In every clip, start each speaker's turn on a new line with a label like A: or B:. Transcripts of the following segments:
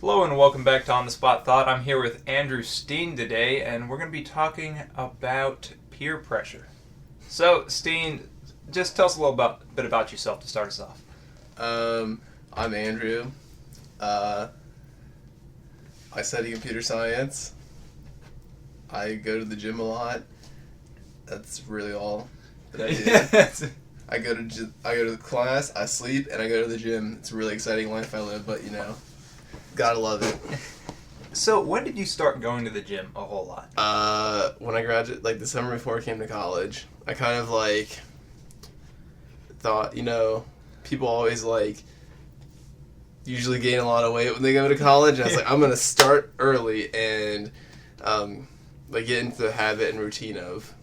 A: Hello and welcome back to On the Spot Thought. I'm here with Andrew Stene today, and we're going to be talking about peer pressure. So, Stene, just tell us a little bit about yourself to start us off.
B: I'm Andrew. I study computer science. I go to the gym a lot. That's really all that I do. I go to the class, I sleep, and I go to the gym. It's a really exciting life I live, but gotta love it.
A: So, when did you start going to the gym a whole lot?
B: When I graduated, the summer before I came to college, I kind of thought, people always usually gain a lot of weight when they go to college. And I was like, I'm gonna start early and get into the habit and routine of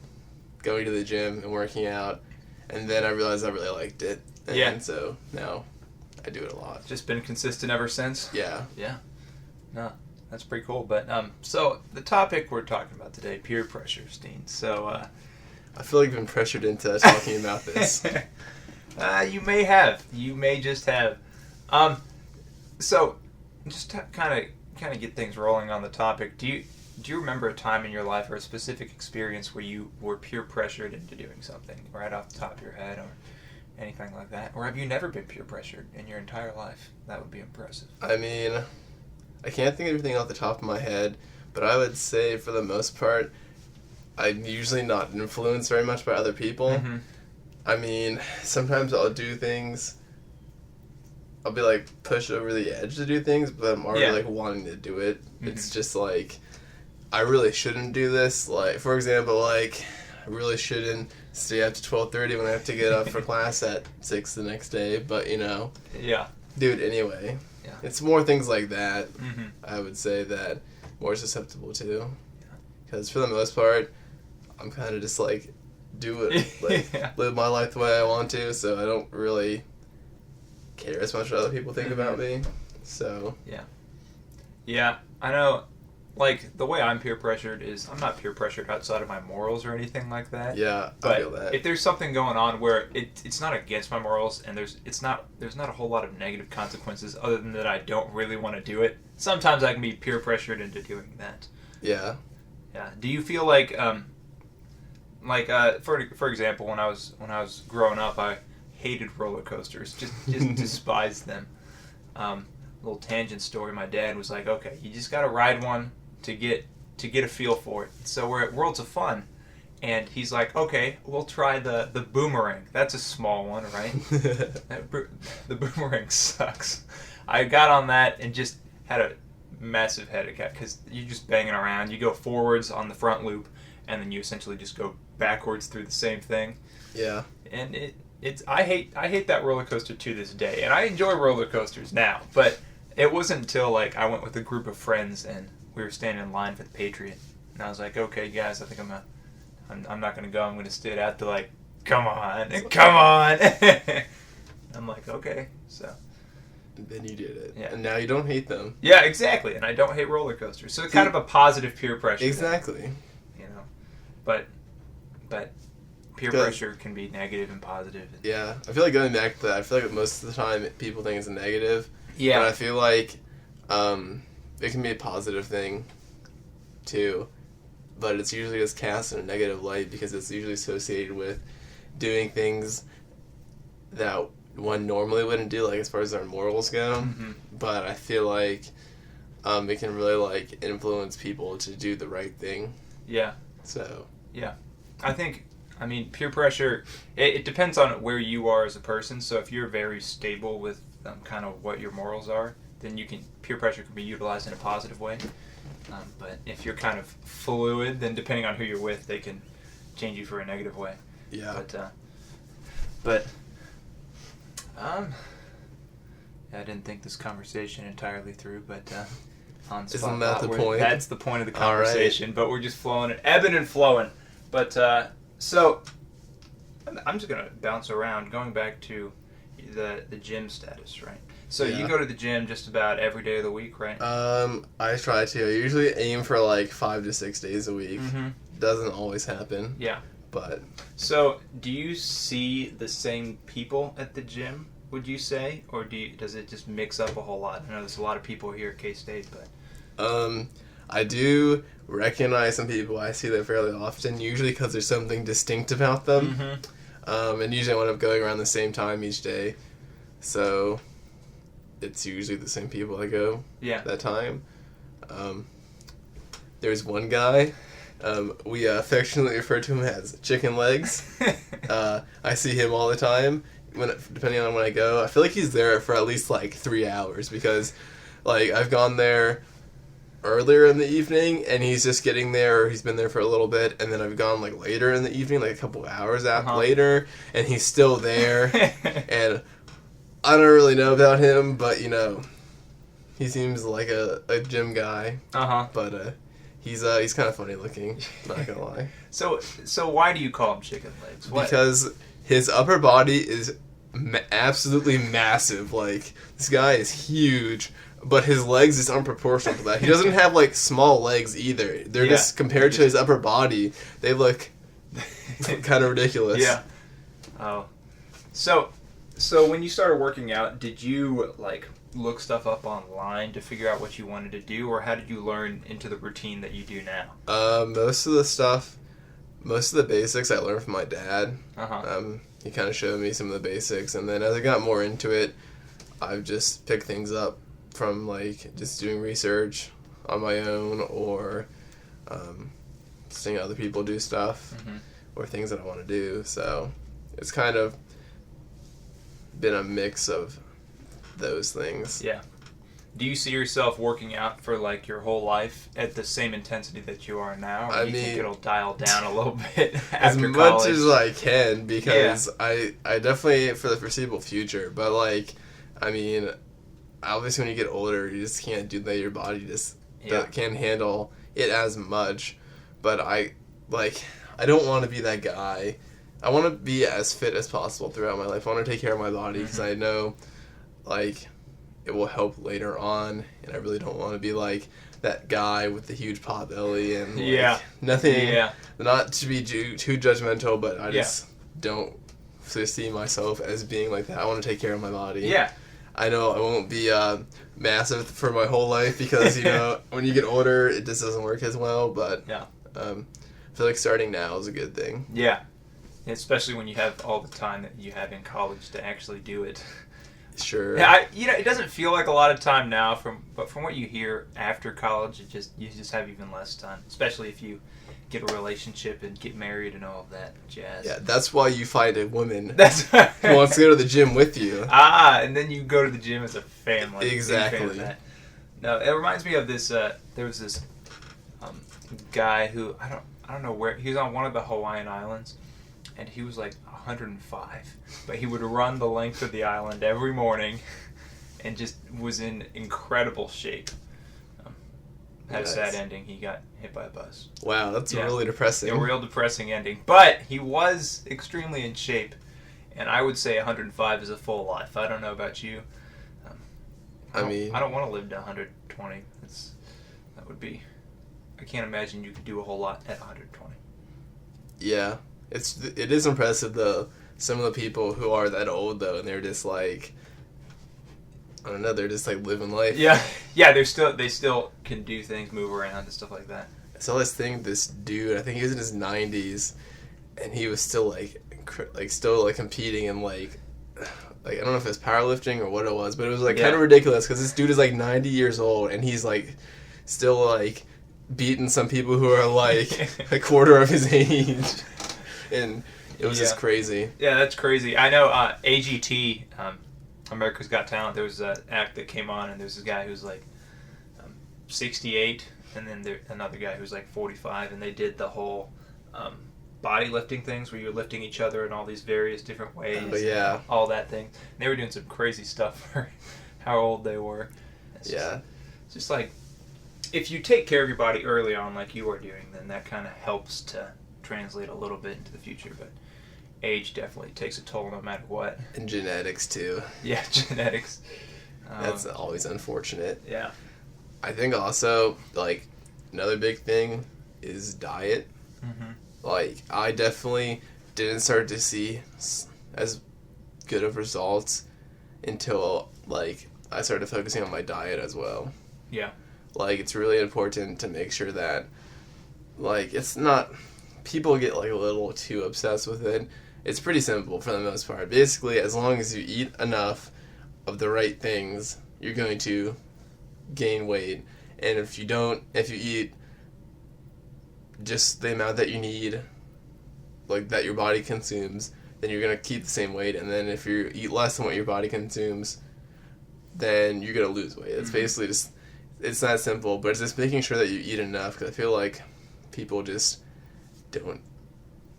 B: going to the gym and working out. And then I realized I really liked it. And so now I do it a lot.
A: Just been consistent ever since?
B: Yeah.
A: Yeah. No, that's pretty cool. But, so the topic we're talking about today, peer pressure, Stene. So,
B: I feel like I've been pressured into talking about this.
A: You may have. You may just have. So, just to kind of get things rolling on the topic, do you remember a time in your life or a specific experience where you were peer pressured into doing something right off the top of your head or anything like that? Or have you never been peer pressured in your entire life? That would be impressive.
B: I mean, I can't think of everything off the top of my head, but I would say for the most part, I'm usually not influenced very much by other people.
A: Mm-hmm.
B: I mean, sometimes I'll do things, I'll be pushed over the edge to do things, but I'm already wanting to do it. Mm-hmm. It's just I really shouldn't do this. For example, I really shouldn't stay up to 12:30 when I have to get up for class at 6 the next day, but
A: Yeah.
B: do it anyway.
A: Yeah.
B: It's more things like that,
A: Mm-hmm.
B: I would say, that more susceptible to. Because for the most part, I'm kind of just do it, live my life the way I want to, so I don't really care as much what other people think about me. So.
A: Yeah, I know. The way I'm peer pressured is I'm not peer pressured outside of my morals or anything like that.
B: Yeah,
A: but
B: I feel that.
A: If there's something going on where it's not against my morals and there's not a whole lot of negative consequences other than that I don't really want to do it, sometimes I can be peer pressured into doing that.
B: Yeah.
A: Yeah. Do you feel for example, when I was growing up, I hated roller coasters, just despised them. Little tangent story. My dad was like, "Okay, you just got to ride one to get a feel for it." So we're at Worlds of Fun, and he's like, "Okay, we'll try the boomerang. That's a small one, right?" The boomerang sucks. I got on that and just had a massive headache because you're just banging around. You go forwards on the front loop, and then you essentially just go backwards through the same thing.
B: Yeah.
A: And I hate that roller coaster to this day, and I enjoy roller coasters now, but it wasn't until I went with a group of friends and we were standing in line for the Patriot, and I was like, "Okay, guys, I think I'm not gonna go. I'm gonna stay out to come on. I'm like, okay, so.
B: And then you did it.
A: Yeah.
B: And now you don't hate them.
A: Yeah, exactly, and I don't hate roller coasters, so it's kind of a positive peer pressure.
B: Exactly.
A: Thing, but peer pressure can be negative and positive.
B: Yeah, I feel going back to that, I feel most of the time people think it's a negative.
A: Yeah.
B: But I feel it can be a positive thing, too. But it's usually just cast in a negative light because it's usually associated with doing things that one normally wouldn't do, as far as our morals go.
A: Mm-hmm.
B: But I feel it can really, influence people to do the right thing.
A: Yeah.
B: So.
A: Yeah. Peer pressure, it depends on where you are as a person. So if you're very stable with kind of what your morals are, then peer pressure can be utilized in a positive way. But if you're kind of fluid, then depending on who you're with, they can change you for a negative way.
B: Yeah.
A: I didn't think this conversation entirely through, but on spot
B: isn't that the point?
A: That's the point of the conversation. Right. But we're just flowing, ebbing and flowing. But so I'm just gonna bounce around, going back to the gym status, right? So you go to the gym just about every day of the week, right?
B: I try to. I usually aim for 5 to 6 days a week.
A: Mm-hmm.
B: Doesn't always happen.
A: Yeah.
B: But
A: so, do you see the same people at the gym would you say, or does it just mix up a whole lot? I know there's a lot of people here at K-State, but
B: I do recognize some people. I see them fairly often, usually because there's something distinct about them.
A: Mm-hmm.
B: And usually I wind up going around the same time each day. So it's usually the same people that go that time. There's one guy, we affectionately refer to him as Chicken Legs. I see him all the time, depending on when I go. I feel like he's there for at least like 3 hours because like I've gone there earlier in the evening and he's just getting there, or he's been there for a little bit, and then I've gone like later in the evening, like a couple hours later, and he's still there. And I don't really know about him, but you know, he seems like a gym guy. But he's kind of funny looking, not gonna lie.
A: So why do you call him Chicken Legs? What?
B: Because his upper body is absolutely massive. Like, this guy is huge, but his legs is unproportional to that. He doesn't have like small legs either. They're just compared to his upper body, they look kind of ridiculous.
A: Yeah. Oh. So when you started working out, did you like look stuff up online to figure out what you wanted to do, or how did you learn into the routine that you do now?
B: Most of the basics I learned from my dad. He kind of showed me some of the basics, and then as I got more into it, I've just picked things up from like just doing research on my own, or seeing other people do stuff, or things that I want to do. So it's kind of been a mix of those things.
A: Yeah. Do you see yourself working out for like your whole life at the same intensity that you are now, or do you think it'll dial down a little bit after college?
B: As much as I can, because I definitely for the foreseeable future. But like, I mean, obviously when you get older, you just can't do that. Your body just can't handle it as much. But I don't want to be that guy. I want to be as fit as possible throughout my life. I want to take care of my body because I know, like, it will help later on, and I really don't want to be like that guy with the huge pot belly and like, nothing. Not to be too judgmental, but I just don't see myself as being like that. I want to take care of my body.
A: Yeah.
B: I know I won't be massive for my whole life because, you know, when you get older, it just doesn't work as well. But I feel like starting now is a good thing.
A: Yeah. Especially when you have all the time that you have in college to actually do it.
B: Sure.
A: Yeah, it doesn't feel like a lot of time now, but from what you hear after college, you just have even less time, especially if you get a relationship and get married and all of that jazz.
B: Yeah, that's why you find a woman who wants to go to the gym with you.
A: And then you go to the gym as a family.
B: Exactly.
A: No, it reminds me of this. There was this guy who I don't know where he was on one of the Hawaiian Islands. And he was like 105, but he would run the length of the island every morning, and just was in incredible shape. Had a sad ending. He got hit by a bus.
B: Wow, that's really depressing.
A: A real depressing ending. But he was extremely in shape, and I would say 105 is a full life. I don't know about you. I don't want to live to 120. That would be. I can't imagine you could do a whole lot at 120.
B: Yeah. It is impressive though. Some of the people who are that old though, and they're just like, I don't know, they're just like living life.
A: Yeah, they still can do things, move around and stuff like that.
B: I saw this thing. This dude, I think he was in his 90s, and he was still still competing in like I don't know if it was powerlifting or what it was, but it was like kind of ridiculous because this dude is like 90 years old and he's like still like beating some people who are like a quarter of his age. And it was just crazy. Yeah,
A: that's crazy. I know AGT, America's Got Talent, there was an act that came on, and there was this guy who was like 68, and then another guy who was like 45, and they did the whole body lifting things where you were lifting each other in all these various different ways. And all that thing. And they were doing some crazy stuff for how old they were. It's just like, if you take care of your body early on like you are doing, then that kind of helps to translate a little bit into the future, but age definitely takes a toll no matter what.
B: And genetics too.
A: Yeah, genetics.
B: That's always unfortunate.
A: Yeah.
B: I think also, like, another big thing is diet. Like, I definitely didn't start to see as good of results until, like, I started focusing on my diet as well.
A: Yeah.
B: Like, it's really important to make sure that, like, it's not... People get, like, a little too obsessed with it. It's pretty simple for the most part. Basically, as long as you eat enough of the right things, you're going to gain weight. And if you eat just the amount that you need, like, that your body consumes, then you're going to keep the same weight. And then if you eat less than what your body consumes, then you're going to lose weight. It's basically just... It's that simple, but it's just making sure that you eat enough, because I feel like people just don't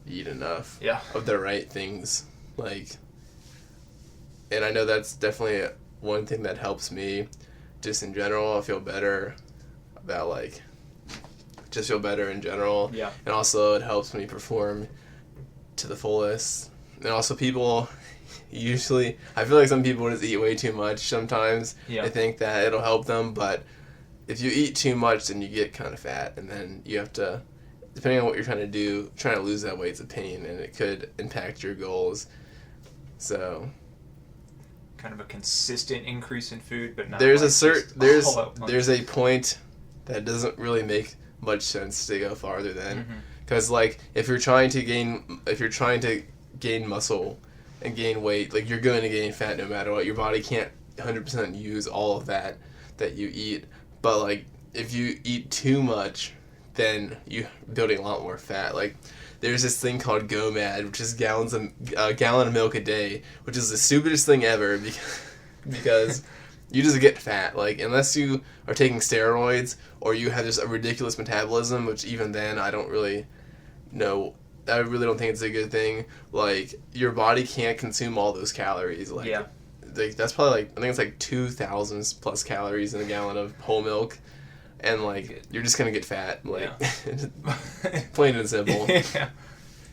B: eat enough of the right things. Like, and I know that's definitely one thing that helps me just in general. I feel better about, like, just feel better in general.
A: Yeah.
B: And also it helps me perform to the fullest. And also people... Usually, I feel like some people just eat way too much sometimes.
A: Yeah.
B: They think that it'll help them, but if you eat too much, then you get kind of fat, and then you have to, depending on what you're trying to do, trying to lose that weight's a pain, and it could impact your goals. So,
A: kind of a consistent increase in food, but not
B: there's
A: like
B: there's a point that doesn't really make much sense to go farther than, because like if you're trying to gain muscle and gain weight, like you're going to gain fat no matter what. Your body can't 100% use all of that you eat. But, like, if you eat too much, then you're building a lot more fat. Like, there's this thing called GOMAD, which is a gallon of milk a day, which is the stupidest thing ever because you just get fat. Like, unless you are taking steroids or you have just a ridiculous metabolism, which even then I don't really know. I really don't think it's a good thing. Like, your body can't consume all those calories. Like, that's probably, like, I think it's like 2,000 plus calories in a gallon of whole milk, and, like, you're just gonna get fat, like, plain and simple.
A: Yeah.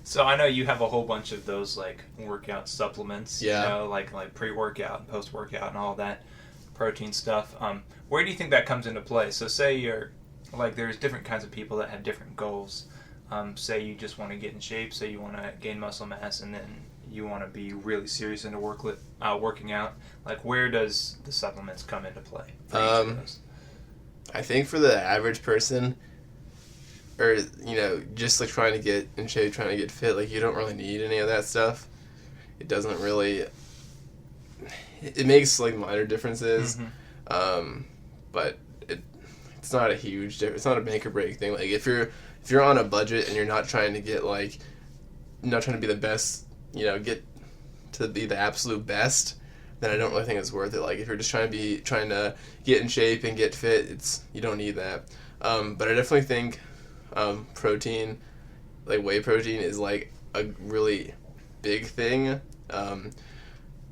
A: So I know you have a whole bunch of those, like, workout supplements, you know, like pre-workout and post-workout and all that protein stuff. Where do you think that comes into play? So say you're, like, there's different kinds of people that have different goals. Say you just want to get in shape, say you want to gain muscle mass, and then you want to be really serious into working out. Like, where does the supplements come into play for each of those?
B: I think for the average person, or, you know, just like trying to get in shape, trying to get fit, like, you don't really need any of that stuff. It doesn't really... It makes, like, minor differences, but it's not a huge difference. It's not a make or break thing. Like, if you're on a budget and you're not trying to get, like, not trying to be the best, you know, get to be the absolute best, then I don't really think it's worth it. Like, if you're just trying to get in shape and get fit, you don't need that. But I definitely think protein, like whey protein, is like a really big thing.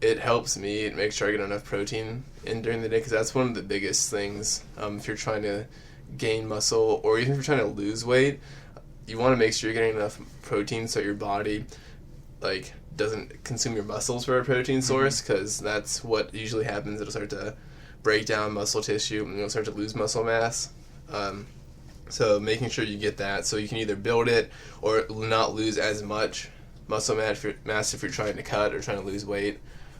B: It helps me make sure I get enough protein in during the day, because that's one of the biggest things. If you're trying to gain muscle, or even if you're trying to lose weight, you want to make sure you're getting enough protein so your body, like, doesn't consume your muscles for a protein source, because that's what usually happens. It'll start to break down muscle tissue and you'll start to lose muscle mass. So making sure you get that so you can either build it or not lose as much muscle mass if you're trying to cut or trying to lose weight.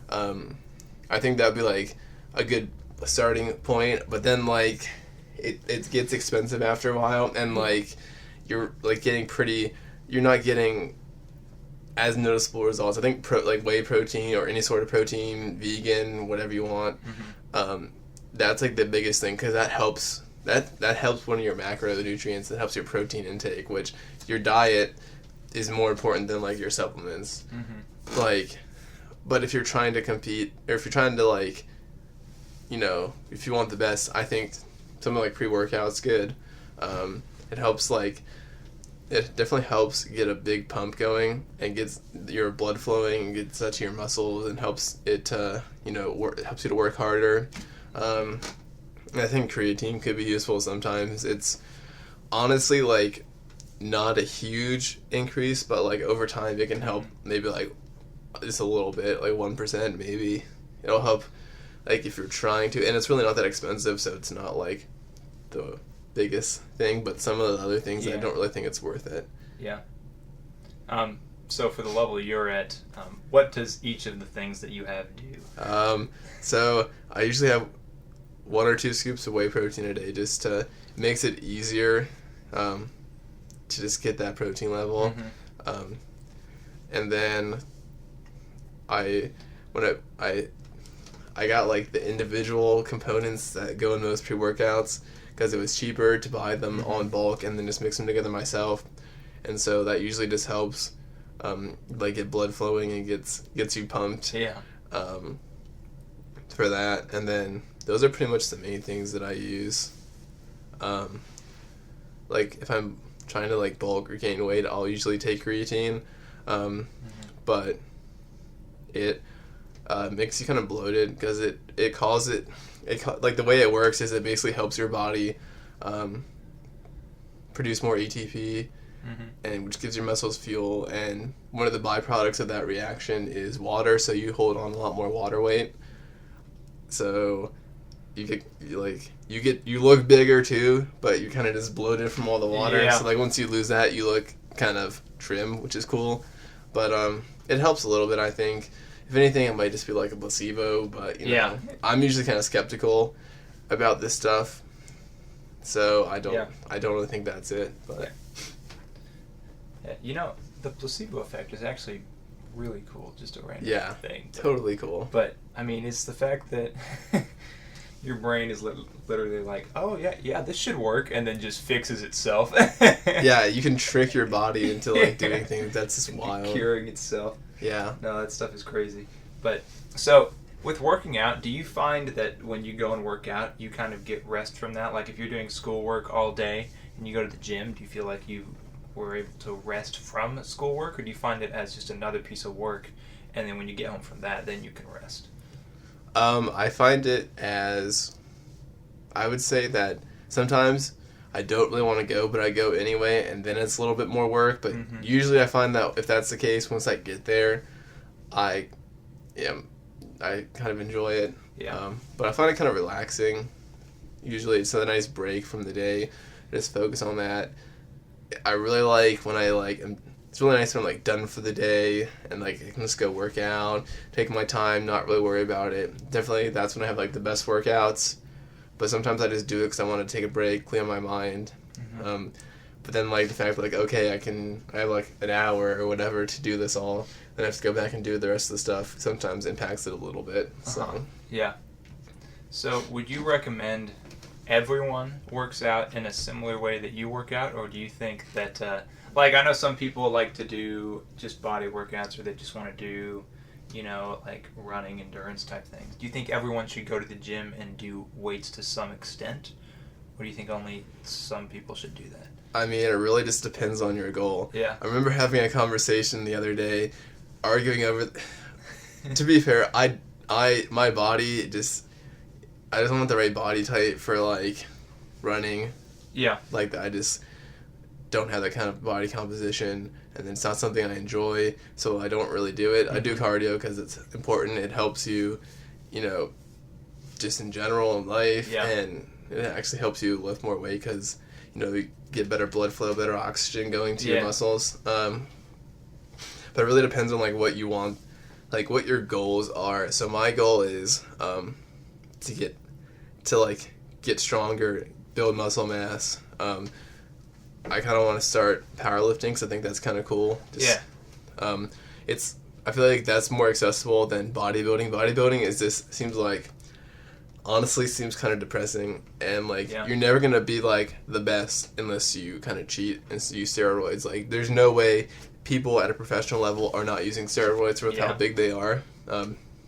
B: I think that would be, like, a good starting point, but then, like, it gets expensive after a while, and, like, you're, like, you're not getting as noticeable results. I think like whey protein or any sort of protein, vegan, whatever you want, that's, like, the biggest thing, because that helps one of your macronutrients. That helps your protein intake, which your diet is more important than, like, your supplements. Like, but if you're trying to compete, or if you're trying to, like, you know, if you want the best, I think something like pre-workout's good. It helps, like, it definitely helps get a big pump going and gets your blood flowing and gets that to your muscles and helps it to, you know, helps you to work harder. I think creatine could be useful sometimes. It's honestly, like, not a huge increase, but, like, over time it can help, maybe, like, just a little bit, like 1% maybe. It'll help, like, if you're trying to, and it's really not that expensive, so it's not, like, the biggest thing, but some of the other things, I don't really think it's worth it.
A: Yeah. So for the level you're at, what does each of the things that you have do?
B: So I usually have 1 or 2 scoops of whey protein a day, just to makes it easier to just get that protein level.
A: Mm-hmm.
B: And then I got like the individual components that go in those pre-workouts because it was cheaper to buy them
A: mm-hmm.
B: on bulk and then just mix them together myself. And so that usually just helps like get blood flowing and gets you pumped.
A: Yeah.
B: For that. And then those are pretty much the main things that I use. Like if I'm trying to like bulk or gain weight, I'll usually take creatine.
A: Mm-hmm.
B: But it makes you kind of bloated because it causes like the way it works is it basically helps your body produce more ATP,
A: mm-hmm.
B: and which gives your muscles fuel. And one of the byproducts of that reaction is water, so you hold on a lot more water weight. So you look bigger too, but you're kind of just bloated from all the water.
A: Yeah.
B: So like once you lose that, you look kind of trim, which is cool. But it helps a little bit, I think. If anything, it might just be like a placebo, but
A: Yeah.
B: I'm usually kind of skeptical about this stuff. So I don't really think that's it. But
A: yeah. The placebo effect is actually really cool, just a random thing.
B: Totally cool.
A: But I mean, it's the fact that your brain is literally like, oh yeah, this should work, and then just fixes itself.
B: Yeah, you can trick your body into like doing things. That's just wild.
A: Curing itself.
B: Yeah.
A: No, that stuff is crazy. But so with working out, do you find that when you go and work out, you kind of get rest from that? Like if you're doing schoolwork all day and you go to the gym, do you feel like you were able to rest from schoolwork, or do you find it as just another piece of work, and then when you get home from that, then you can rest?
B: I find it as, I would say that sometimes I don't really want to go, but I go anyway, and then it's a little bit more work. But
A: mm-hmm.
B: usually I find that if that's the case, once I get there, I kind of enjoy it.
A: Yeah.
B: But I find it kind of relaxing. Usually it's a nice break from the day. Just focus on that. I really like when it's really nice when I'm like done for the day and like I can just go work out, take my time, not really worry about it. Definitely that's when I have like the best workouts. But sometimes I just do it because I want to take a break, clear my mind.
A: Mm-hmm.
B: But then like the fact like, okay, I have like an hour or whatever to do this all, then I have to go back and do the rest of the stuff. Sometimes impacts it a little bit. So
A: yeah. So would you recommend everyone works out in a similar way that you work out, or do you think that like I know some people like to do just body workouts, or they just want to do like running endurance type things? Do you think everyone should go to the gym and do weights to some extent, or do you think only some people should do that?
B: I mean, it really just depends on your goal.
A: Yeah.
B: I remember having a conversation the other day, arguing over. To be fair, my body I just want the right body type for like running.
A: Yeah.
B: Like I just don't have that kind of body composition, and it's not something I enjoy, so I don't really do it. Mm-hmm. I do cardio because it's important. It helps you, just in general in life, and it actually helps you lift more weight because you get better blood flow, better oxygen going to your muscles. But it really depends on like what you want, like what your goals are. So my goal is to get stronger, build muscle mass. I kind of want to start powerlifting because I think that's kind of cool. I feel like that's more accessible than bodybuilding. Bodybuilding honestly seems kind of depressing, and you're never gonna be like the best unless you kind of cheat and use steroids. Like there's no way people at a professional level are not using steroids with how big they are.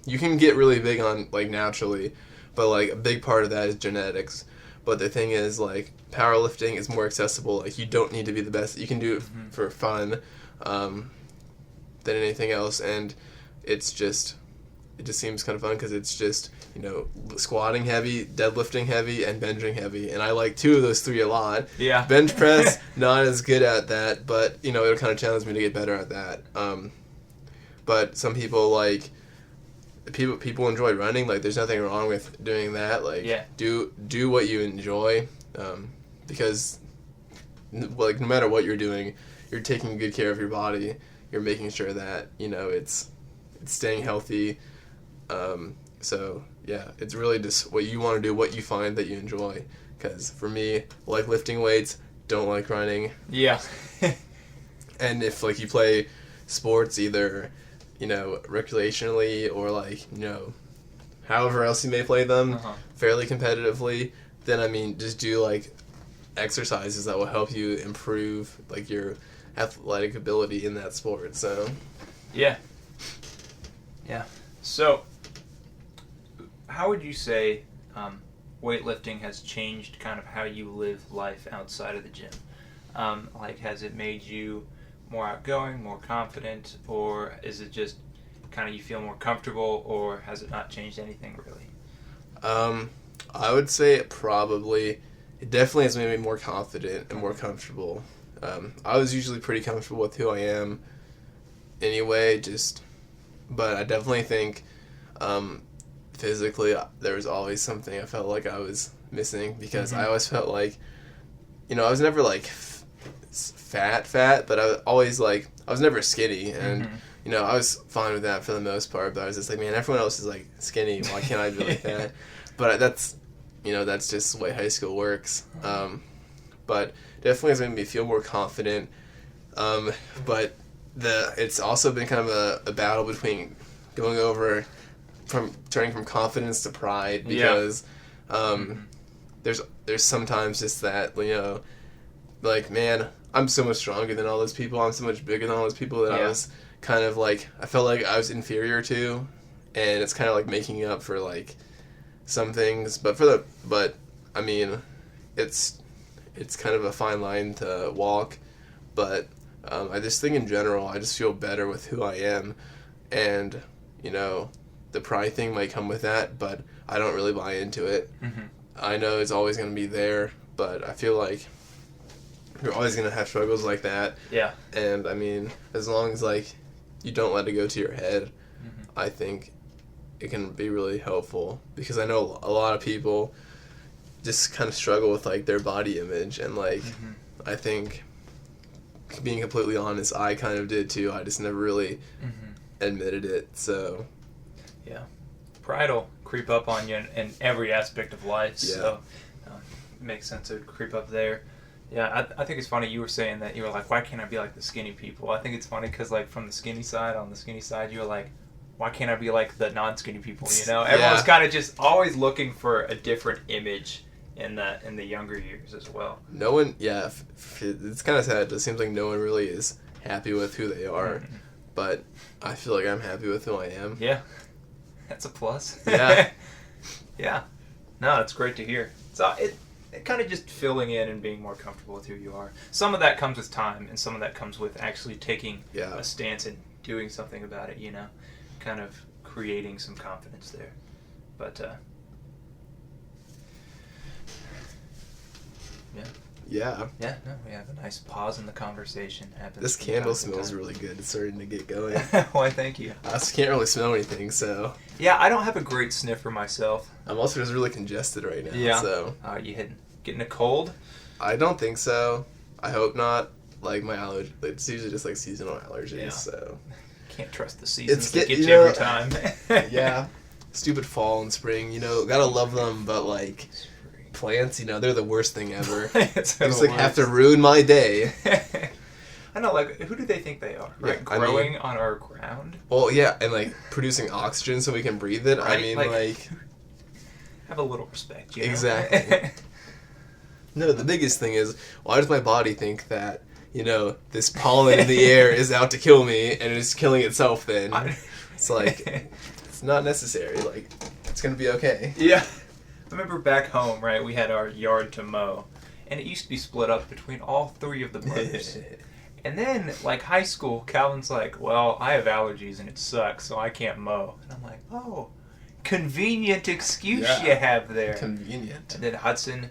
B: You can get really big on naturally, but a big part of that is genetics. But the thing is, powerlifting is more accessible. You don't need to be the best. You can do it for fun than anything else. And it just seems kind of fun because it's just, squatting heavy, deadlifting heavy, and benching heavy. And I like two of those three a lot.
A: Yeah.
B: Bench press, not as good at that, but, it'll kind of challenge me to get better at that. But some people, people enjoy running. There's nothing wrong with doing that. Do what you enjoy, because no matter what you're doing, you're taking good care of your body. you're making sure that, it's staying healthy. So, yeah, it's really just what you want to do, what you find that you enjoy. Because for me, like lifting weights, don't like running.
A: Yeah.
B: And if, like, you play sports either, recreationally or, like, however else you may play them fairly competitively, then, I mean, just do, like, exercises that will help you improve, like, your athletic ability in that sport. So,
A: yeah. So, how would you say weightlifting has changed kind of how you live life outside of the gym? Like, has it made you more outgoing, more confident, or is it just kind of you feel more comfortable, or has it not changed anything really?
B: I would say it definitely has made me more confident and more comfortable. I was usually pretty comfortable with who I am anyway, but I definitely think physically there was always something I felt like I was missing, because I always felt like, I was never like fat, but I was never skinny, and I was fine with that for the most part, but I was just like, man, everyone else is like skinny, why can't I be like that? But that's just the way high school works. But definitely has made me feel more confident. But it's also been kind of a battle between turning from confidence to pride, because there's sometimes just that, like, man, I'm so much stronger than all those people, I'm so much bigger than all those people, that I was kind of like, I felt like I was inferior to, and it's kind of like making up for like some things, but I mean, it's kind of a fine line to walk, but I just think in general, I just feel better with who I am, and the pride thing might come with that, but I don't really buy into it. I know it's always going to be there, but I feel like you're always going to have struggles like that.
A: Yeah.
B: And I mean, as long as like you don't let it go to your head, I think it can be really helpful, because I know a lot of people just kind of struggle with like their body image, and like I think, being completely honest, I kind of did too. I just never really admitted it. So
A: yeah, pride will creep up on you in every aspect of life. So it makes sense to creep up there. Yeah, I think it's funny you were saying that you were like, why can't I be like the skinny people? I think it's funny because like on the skinny side, you were like, why can't I be like the non-skinny people? Everyone's kind of just always looking for a different image in the younger years as well.
B: No one, it's kind of sad. It seems like no one really is happy with who they are, but I feel like I'm happy with who I am.
A: Yeah, that's a plus.
B: Yeah.
A: Yeah. No, it's great to hear. So it kind of just filling in and being more comfortable with who you are. Some of that comes with time, and some of that comes with actually taking a stance and doing something about it, kind of creating some confidence there. But,
B: Yeah,
A: no, we have a nice pause in the conversation.
B: This candle smells really good. It's starting to get going.
A: Why, thank you.
B: I just can't really smell anything, so...
A: Yeah, I don't have a great sniffer myself.
B: I'm also just really congested right now,
A: yeah.
B: So...
A: You getting a cold?
B: I don't think so. I hope not. Like, my allergy... It's usually just, like, seasonal allergies, so...
A: Can't trust the seasons that get you every time.
B: Yeah. Stupid fall and spring, gotta love them, but, like... Plants, they're the worst thing ever. It's like have to ruin my day.
A: I know, like, who do they think they are? Right, growing on our ground.
B: Well, yeah, and like producing oxygen so we can breathe it. Right? I mean, like,
A: have a little respect.
B: Exactly. No, the biggest thing is, why does my body think that this pollen in the air is out to kill me and it's killing itself? Then it's like it's not necessary. Like, it's gonna be okay.
A: Yeah. I remember back home, right, we had our yard to mow, and it used to be split up between all three of the brothers. And then, like, high school, Calvin's like, well, I have allergies and it sucks, so I can't mow. And I'm like, oh, convenient excuse you have there.
B: Convenient.
A: And then Hudson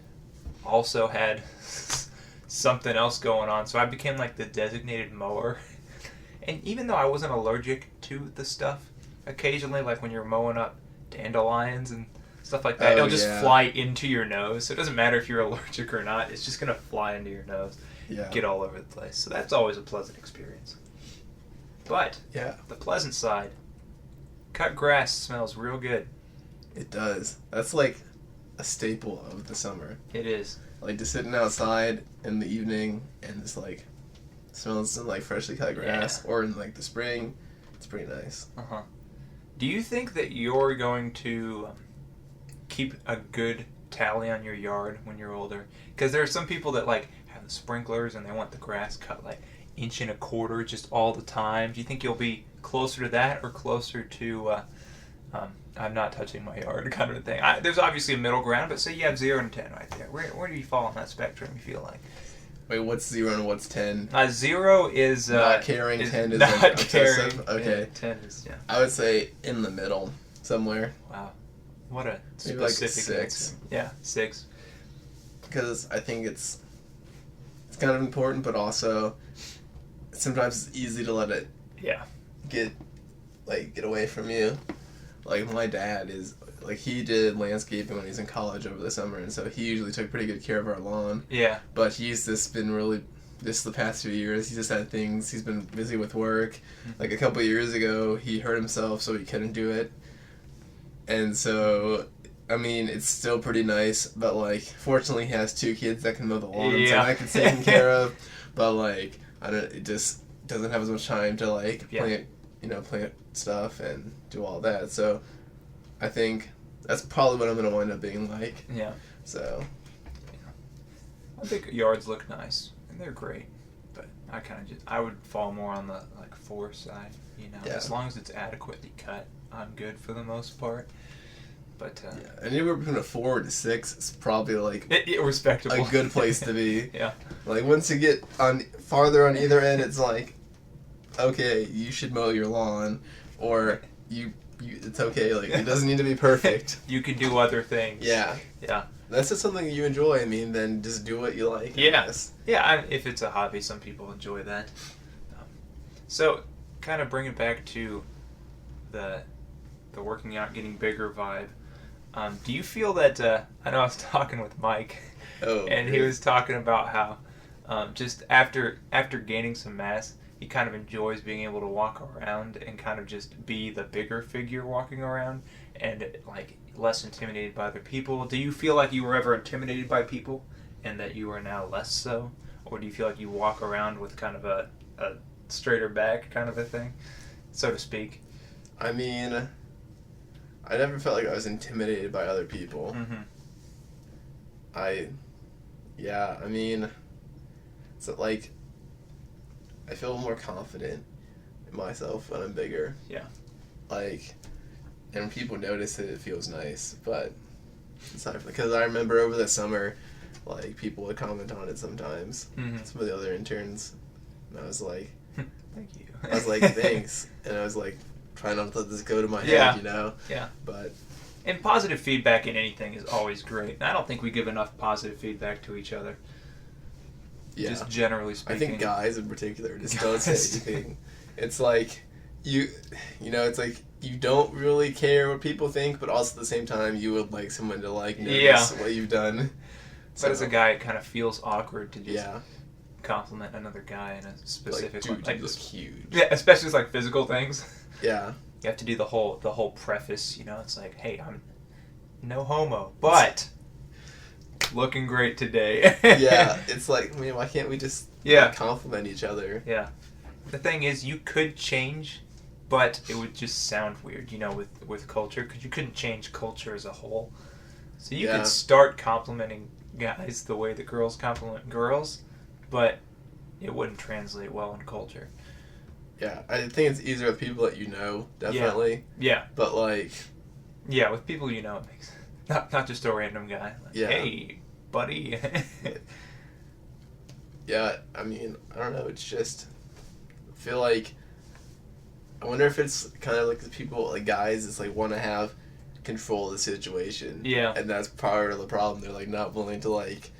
A: also had something else going on, so I became, like, the designated mower. And even though I wasn't allergic to the stuff, occasionally, like, when you're mowing up dandelions and stuff like that, it'll just fly into your nose. So it doesn't matter if you're allergic or not. It's just going to fly into your nose, get all over the place. So that's always a pleasant experience. But
B: Yeah.
A: the pleasant side, cut grass smells real good.
B: It does. That's like a staple of the summer.
A: It is.
B: Like just sitting outside in the evening and just like smelling some like freshly cut grass, or in like the spring. It's pretty nice.
A: Uh-huh. Do you think that you're going to keep a good tally on your yard when you're older? Because there are some people that like have the sprinklers and they want the grass cut like 1.25 inches just all the time. Do you think you'll be closer to that or closer to I'm not touching my yard kind of a thing? There's obviously a middle ground, but say you have 0 and 10 right there. Where do you fall on that spectrum, you feel like?
B: Wait, what's 0 and what's 10?
A: 0 is
B: not caring. 10 is
A: not
B: like
A: caring.
B: obsessive. Okay.
A: Yeah, 10 is
B: I would say in the middle somewhere.
A: Wow, what a
B: Maybe like
A: specific
B: 6.
A: answer. Yeah, 6.
B: Because I think it's kind of important, but also sometimes it's easy to let it get away from you. Like my dad is like, he did landscaping when he was in college over the summer, and so he usually took pretty good care of our lawn.
A: Yeah.
B: But he's just been really, just the past few years, he's just had things, he's been busy with work.
A: Mm-hmm.
B: Like a couple of years ago, he hurt himself, so he couldn't do it. And so, I mean, it's still pretty nice, but like, fortunately he has 2 kids that can mow the lawn, so that gets taken care of. But like, it just doesn't have as much time to like plant stuff and do all that. So I think that's probably what I'm going to wind up being like.
A: Yeah.
B: So.
A: Yeah. I think yards look nice, and they're great. But I would fall more on the, like, 4 side, you know.
B: Yeah.
A: As long as it's adequately cut, I'm good for the most part. But,
B: yeah. Anywhere between a 4 to 6 is probably, like,
A: respectable.
B: a good place to be.
A: Yeah.
B: Like, once you get farther on either end, it's like, okay, you should mow your lawn, or it's okay, like, it doesn't need to be perfect.
A: You can do other things.
B: Yeah.
A: Yeah.
B: That's just something you enjoy. I mean, then just do what you like.
A: Yeah. Yeah, if it's a hobby, some people enjoy that. So, kind of bring it back to the working out, getting bigger vibe. Do you feel that, I know I was talking with Mike, and he was talking about how just after gaining some mass, he kind of enjoys being able to walk around and kind of just be the bigger figure walking around and like less intimidated by other people. Do you feel like you were ever intimidated by people and that you are now less so? Or do you feel like you walk around with kind of a straighter back kind of a thing, so to speak?
B: I mean, I never felt like I was intimidated by other people.
A: Mm-hmm.
B: I mean, so like, I feel more confident in myself when I'm bigger.
A: Yeah.
B: Like, and when people notice it, it feels nice. But it's not, because I remember over the summer, like, people would comment on it sometimes.
A: Mm-hmm.
B: Some of the other interns, and I was like,
A: thank you.
B: I was like, thanks, and I was like, trying not to let this go to my head, you know.
A: Yeah.
B: But.
A: And positive feedback in anything is always great. And I don't think we give enough positive feedback to each other.
B: Yeah.
A: Just generally speaking.
B: I think guys in particular just don't say anything. It's like, you know, it's like you don't really care what people think, but also at the same time you would like someone to like notice what you've done.
A: But as a guy, it kind of feels awkward to just
B: yeah.
A: compliment another guy in a specific
B: like, dude,
A: way.
B: you look huge.
A: Yeah, especially with like physical things.
B: Yeah.
A: You have to do the whole preface, you know. It's like, hey, I'm no homo, but looking great today.
B: Yeah, it's like, I mean, why can't we just like, compliment each other?
A: Yeah. The thing is, you could change, but it would just sound weird, you know, with culture, because you couldn't change culture as a whole. So you could start complimenting guys the way that girls compliment girls, but it wouldn't translate well in culture.
B: Yeah, I think it's easier with people that you know, definitely.
A: Yeah.
B: But like.
A: Yeah, with people you know, it makes not just a random guy. Like, hey, buddy.
B: Yeah, I mean, I don't know. It's just, I feel like, I wonder if it's kind of like the people, like guys, it's like want to have control of the situation.
A: Yeah.
B: And that's part of the problem. They're like not willing to like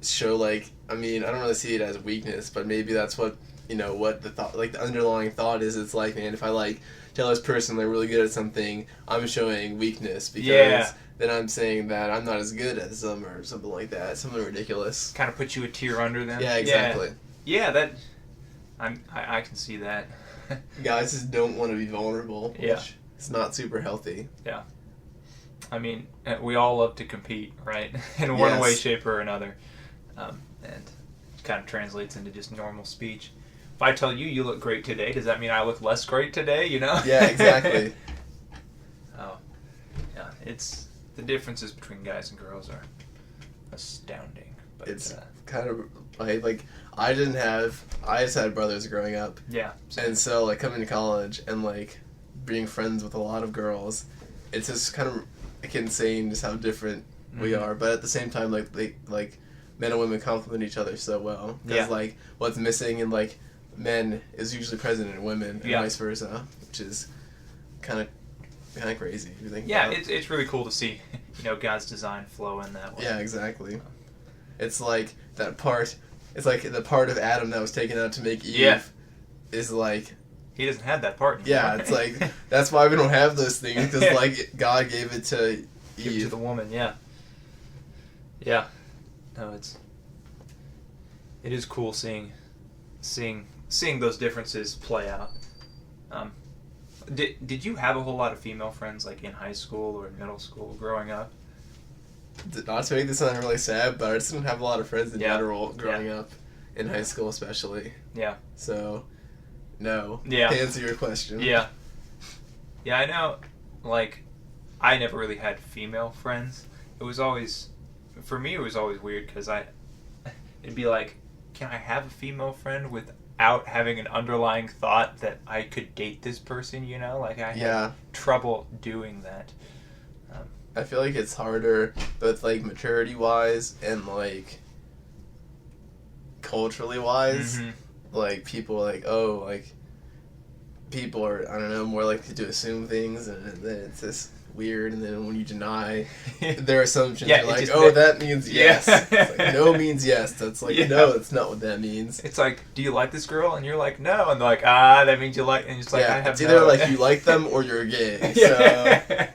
B: show like, I mean, I don't really see it as weakness, but maybe that's what, you know, what the thought, like the underlying thought is. It's like, man, if I like tell this person they're really good at something, I'm showing weakness because then I'm saying that I'm not as good as them or something like that. Something ridiculous.
A: Kind of put you a tier under them.
B: Yeah, exactly.
A: Yeah, that I can see that.
B: Guys just don't want to be vulnerable,
A: Yeah.
B: which is not super healthy.
A: Yeah. I mean, we all love to compete, right? In one way, shape, or another. And it kind of translates into just normal speech. If I tell you you look great today, does that mean I look less great today, you know?
B: Yeah, exactly.
A: Oh. Yeah, the differences between guys and girls are astounding. But
B: it's kind of like I just had brothers growing up.
A: Yeah. Same.
B: And so like coming to college and like being friends with a lot of girls, it's just kind of like insane just how different we are. But at the same time, like men and women complement each other so well. Because like what's missing in like men is usually present in women and vice versa, which is kind of crazy if you think about it.
A: It's really cool to see, God's design flow in that way.
B: Yeah, exactly. It's like that part. It's like the part of Adam that was taken out to make Eve is like.
A: He doesn't have that part anymore.
B: Yeah, it's like that's why we don't have those things because like God gave it to Eve.
A: Give it to the woman. Yeah. Yeah. No, it is cool seeing those differences play out. Did you have a whole lot of female friends like in high school or middle school growing up?
B: Not to make this sound really sad, but I just didn't have a lot of friends in general growing up, in high school especially. Yeah. So, no. Yeah. To answer your question.
A: Yeah. Yeah, I know, like, I never really had female friends. For me, it was always weird because it'd be like, can I have a female friend without having an underlying thought that I could date this person, Like, I had trouble doing that.
B: I feel like it's harder, both like maturity-wise and like culturally-wise. Mm-hmm. Like people are like, oh, like people are, I don't know, more likely to assume things, and then it's just weird. And then when you deny their assumptions, you're like, oh, that means yes. It's like, no means yes. That's like, no, that's not what that means.
A: It's like, do you like this girl? And you're like, no. And they're like, that means you like. And it's like, I have
B: it's either like you like them or you're gay. So.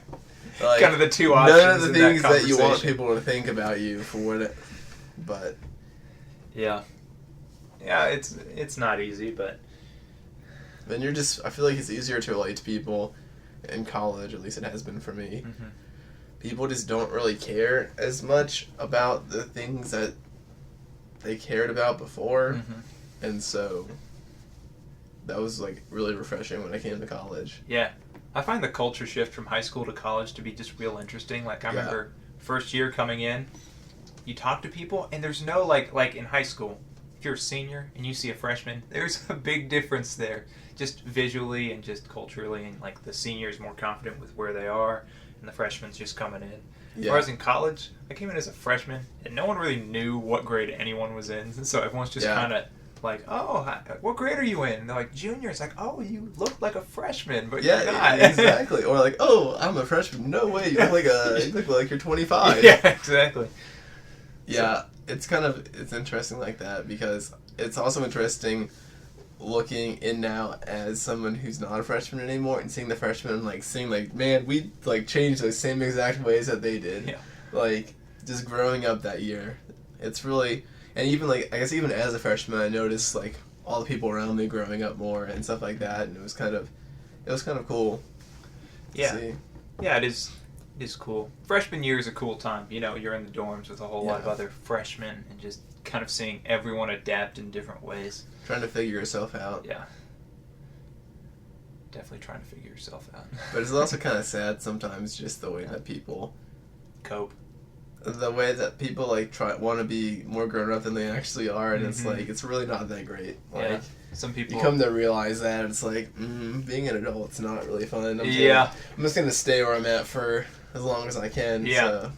B: Like,
A: kind of the two options.
B: None of the things that you want people to think about you for what it, but
A: yeah, it's not easy, but
B: then I feel like it's easier to relate to people in college. At least it has been for me. Mm-hmm. People just don't really care as much about the things that they cared about before, and so that was like really refreshing when I came to college.
A: Yeah. I find the culture shift from high school to college to be just real interesting. Like, I remember first year coming in, you talk to people, and there's no, like in high school, if you're a senior and you see a freshman, there's a big difference there, just visually and just culturally, and, like, the senior's more confident with where they are, and the freshman's just coming in. Yeah. Whereas in college, I came in as a freshman, and no one really knew what grade anyone was in, so everyone's just kind of like, oh, what grade are you in? And they're like, junior. It's like, oh, you look like a freshman, but you're not.
B: Exactly. Or like, oh, I'm a freshman. No way, you look like you're 25.
A: Yeah, exactly.
B: Yeah, it's interesting like that because it's also interesting looking in now as someone who's not a freshman anymore and seeing the freshmen and like seeing like, man, we like changed those same exact ways that they did. Yeah. Like just growing up that year, it's really. And even like, I guess even as a freshman, I noticed like all the people around me growing up more and stuff like that, and it was kind of cool. To see.
A: Yeah, it is cool. Freshman year is a cool time. You're in the dorms with a whole lot of other freshmen, and just kind of seeing everyone adapt in different ways.
B: Trying to figure yourself out.
A: Yeah. Definitely trying to figure yourself out.
B: But it's also kind of sad sometimes, just the way that people
A: cope.
B: The way that people like want to be more grown up than they actually are, and it's like it's really not that great. Like
A: some people
B: you come to realize that it's like being an adult's not really fun. I'm just gonna stay where I'm at for as long as I can. Yeah, so.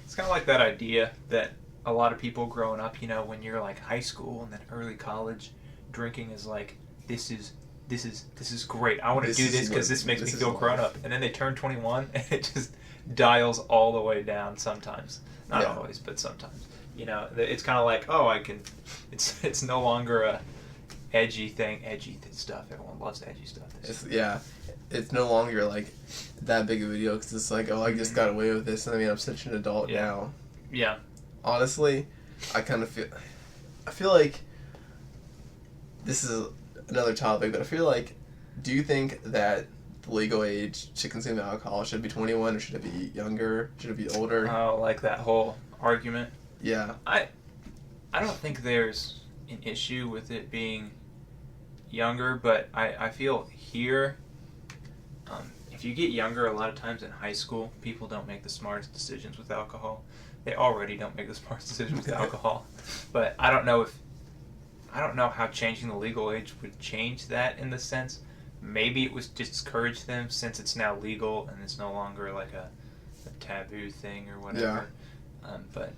A: It's kind of like that idea that a lot of people growing up, when you're like high school and then early college, drinking is like this is great. I want to do this because this makes me feel grown up, and then they turn 21 and it just dials all the way down sometimes. Not always, but sometimes. It's kind of like, oh, I can. It's no longer a edgy thing. Edgy stuff. Everyone loves edgy stuff.
B: It's no longer like that big of a deal because it's like, oh, I just got away with this. I mean, I'm such an adult now.
A: Yeah.
B: Honestly, I feel like this is another topic, but I feel like Do you think that the legal age to consume alcohol should be 21 or should it be younger? Should it be older?
A: Oh, like that whole argument.
B: Yeah.
A: I don't think there's an issue with it being younger, but I feel here, if you get younger, a lot of times in high school, people don't make the smartest decisions with alcohol. They already don't make the smartest decisions with alcohol. But I don't know how changing the legal age would change that in the sense. Maybe it was discourage them since it's now legal and it's no longer like a taboo thing or whatever. Yeah. But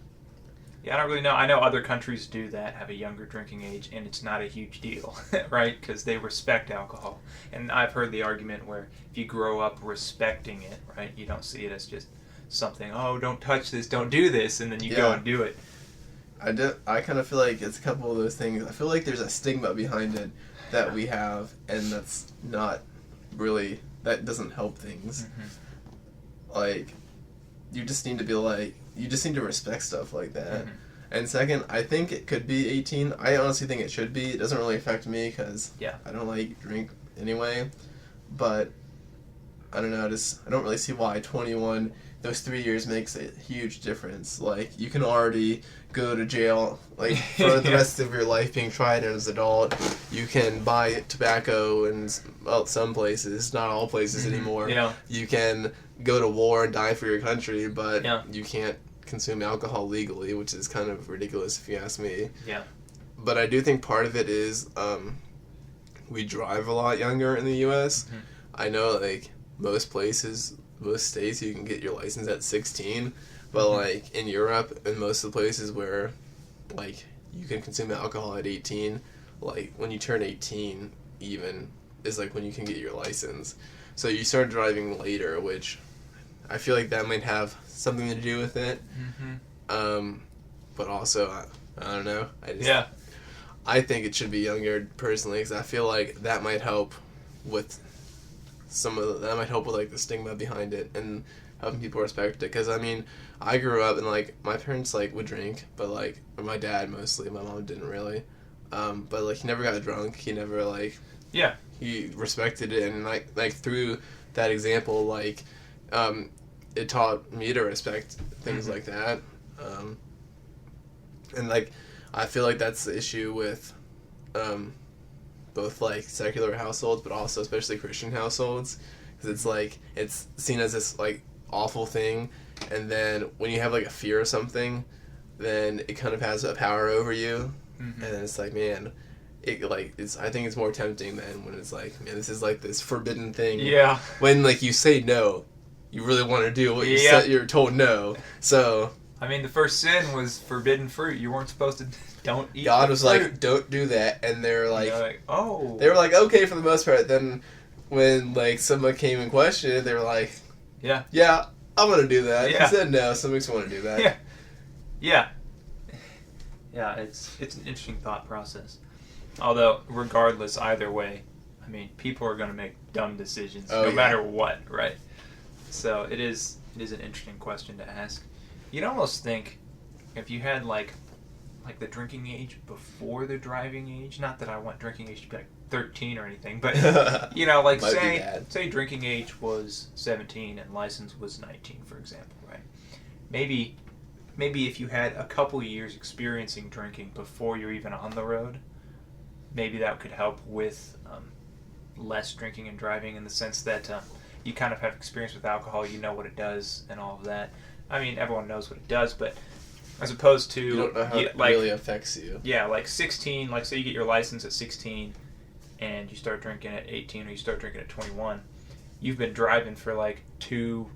A: yeah, I don't really know. I know other countries do that, have a younger drinking age, and it's not a huge deal, right? Because they respect alcohol. And I've heard the argument where if you grow up respecting it, right, you don't see it as just something, oh, don't touch this, don't do this, and then you go and do it.
B: I kind of feel like it's a couple of those things. I feel like there's a stigma behind it that we have, and that's not really, that doesn't help things. Mm-hmm. Like, you just need to respect stuff like that. Mm-hmm. And second, I think it could be 18. I honestly think it should be. It doesn't really affect me because I don't like drink anyway. But I don't know, I don't really see why 21, those 3 years makes a huge difference. Like, you can already go to jail, like, for the rest of your life being tried as an adult. You can buy tobacco in, well, some places, not all places anymore. Yeah. You can go to war and die for your country, but you can't consume alcohol legally, which is kind of ridiculous if you ask me. Yeah. But I do think part of it is we drive a lot younger in the U.S. Mm-hmm. I know, like, most states you can get your license at 16, but like in Europe and most of the places where like you can consume alcohol at 18, like when you turn 18 even is like when you can get your license. So you start driving later, which I feel like that might have something to do with it. Mm-hmm. But also I don't know. I think it should be younger personally because I feel like that might help with like the stigma behind it and helping people respect it. Because I mean, I grew up and like my parents like would drink, but like my dad mostly. My mom didn't really. But like he never got drunk. He never like he respected it, and like through that example, like it taught me to respect things like that. And like I feel like that's the issue with both like secular households, but also especially Christian households, because it's like it's seen as this like awful thing, and then when you have like a fear of something, then it kind of has a power over you, and then it's like, man, I think it's more tempting than when it's like, man, this is like this forbidden thing. Yeah. When like you say no, you really want to do what you said. You're told no, so.
A: I mean, the first sin was forbidden fruit. You weren't supposed to. Don't eat.
B: God was
A: fruit.
B: like, don't do that, and they're like,
A: oh.
B: They were like, okay for the most part. Then, when like someone came and questioned it, they were like, yeah, I'm gonna do that. Yeah. He said no, some makes me want to do that.
A: Yeah. It's an interesting thought process. Although, regardless, either way, I mean, people are gonna make dumb decisions no matter what, right? So it is an interesting question to ask. You'd almost think if you had like the drinking age before the driving age, not that I want drinking age to be like 13 or anything, but you know, like say drinking age was 17 and license was 19, for example, right? Maybe if you had a couple years experiencing drinking before you're even on the road, maybe that could help with less drinking and driving, in the sense that you kind of have experience with alcohol, you know what it does and all of that. I mean, everyone knows what it does, but as opposed to...
B: You don't know how it really affects you.
A: Yeah, like 16, like say you get your license at 16 and you start drinking at 18 or you start drinking at 21. You've been driving for like 2,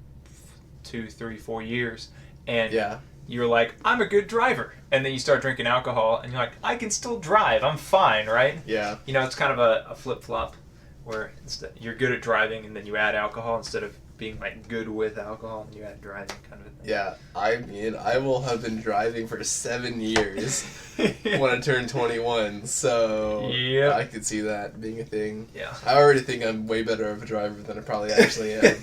A: 3, 4 years, and you're like, I'm a good driver. And then you start drinking alcohol and you're like, I can still drive, I'm fine, right? Yeah. You know, it's kind of a flip-flop where you're good at driving and then you add alcohol instead of being like good with alcohol and you add driving, kind of a thing.
B: Yeah, I mean, I will have been driving for 7 years when I turn 21, so I could see that being a thing. Yeah. I already think I'm way better of a driver than I probably actually am.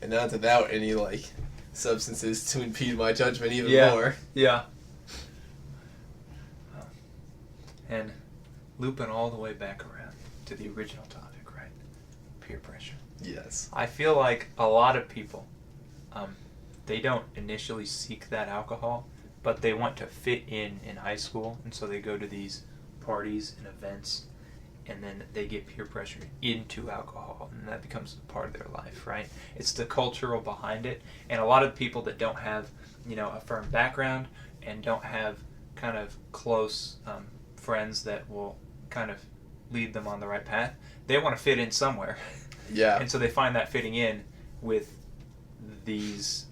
B: And not without any like substances to impede my judgment even more.
A: Yeah. And looping all the way back around to the original topic, right? peer pressure.
B: Yes.
A: I feel like a lot of people, they don't initially seek that alcohol, but they want to fit in high school, and so they go to these parties and events, and then they get peer pressure into alcohol, and that becomes a part of their life, right? It's the cultural behind it, and a lot of people that don't have, a firm background and don't have kind of close friends that will kind of lead them on the right path, they want to fit in somewhere.
B: Yeah.
A: And so they find that fitting in with these,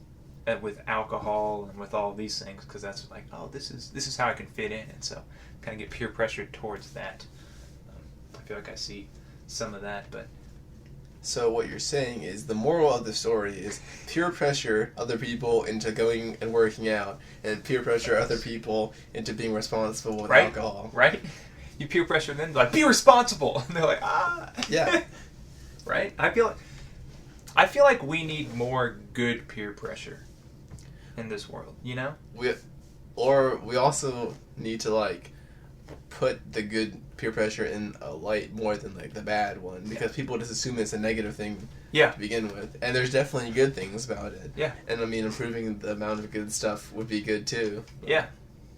A: with alcohol and with all these things, because that's like, oh, this is how I can fit in, and so kind of get peer pressured towards that. I feel like I see some of that, but.
B: So what you're saying is the moral of the story is peer pressure other people into going and working out, and peer pressure other people into being responsible with alcohol.
A: Right? You peer pressure them, like, be responsible, and they're like, ah.
B: Yeah.
A: Right? I feel like we need more good peer pressure in this world.
B: We also need to put the good peer pressure in a light more than the bad one, because people just assume it's a negative thing to begin with, and there's definitely good things about it.
A: Yeah.
B: And I mean, improving the amount of good stuff would be good too.
A: Yeah.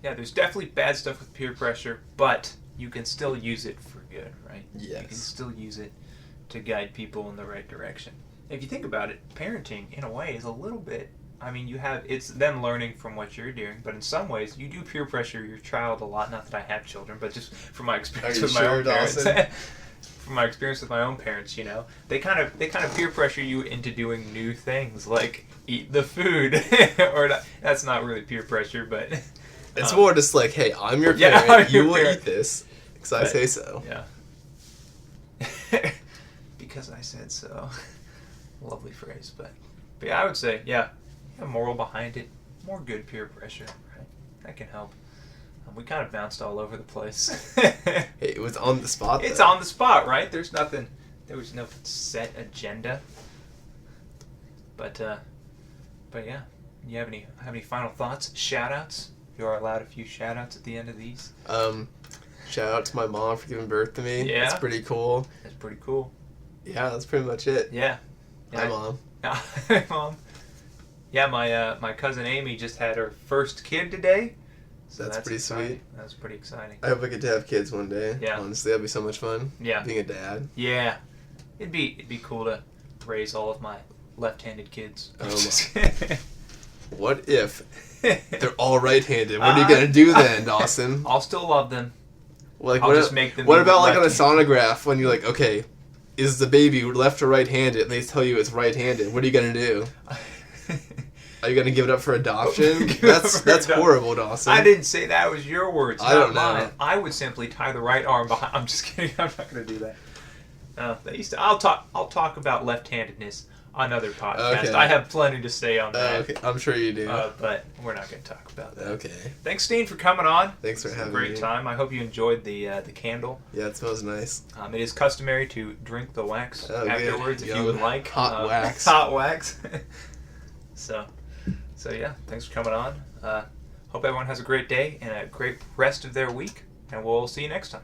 A: There's definitely bad stuff with peer pressure, but you can still use it for good, right?
B: Yes.
A: You can still use it to guide people in the right direction. If you think about it, parenting in a way is a little bit. I mean, it's them learning from what you're doing, but in some ways, you do peer pressure your child a lot. Not that I have children, but just from my experience with my own parents. From my experience with my own parents, they kind of peer pressure you into doing new things, like eat the food, or not, that's not really peer pressure, but
B: it's more just like, hey, I'm your parent, you will eat this because I say so.
A: Yeah. Because I said so. Lovely phrase, but yeah, I would say a moral behind it, more good peer pressure, right? That can help. We kind of bounced all over the place.
B: Hey, it was on the spot, though.
A: It's on the spot, right? There was no set agenda. But yeah, you have any final thoughts? Shout outs? You are allowed a few shout outs at the end of these.
B: Shout out to my mom for giving birth to me.
A: Yeah.
B: That's pretty cool.
A: That's pretty cool.
B: Yeah, that's pretty much it.
A: Yeah.
B: Hi, Mom.
A: Hi, Mom. Yeah, my cousin Amy just had her first kid today. So
B: that's pretty
A: exciting.
B: sweet.
A: That's pretty exciting.
B: I hope I get to have kids one day.
A: Yeah.
B: Honestly, that'd be so much fun.
A: Yeah.
B: Being a dad.
A: Yeah. It'd be cool to raise all of my left-handed kids.
B: What if they're all right-handed? What are you gonna do then, Dawson?
A: I'll still love them.
B: I'll just make them. What about on a sonograph when you're like, okay, is the baby left or right-handed? And they tell you it's right-handed. What are you gonna do? Are you gonna give it up for adoption? That's horrible, Dawson.
A: I didn't say that. It was your words.
B: I don't know.
A: Mine. I would simply tie the right arm behind. I'm just kidding. I'm not gonna do that. I'll talk about left-handedness on other podcasts.
B: Okay.
A: I have plenty to say on that.
B: Okay. I'm sure you do.
A: But we're not going to talk about that.
B: Okay.
A: Thanks, Stene, for coming on.
B: Thanks for having me.
A: Great time. I hope you enjoyed the candle.
B: Yeah, it smells nice.
A: It is customary to drink the wax afterwards if you would like.
B: Hot wax.
A: Hot wax. So yeah, thanks for coming on. Hope everyone has a great day and a great rest of their week, and we'll see you next time.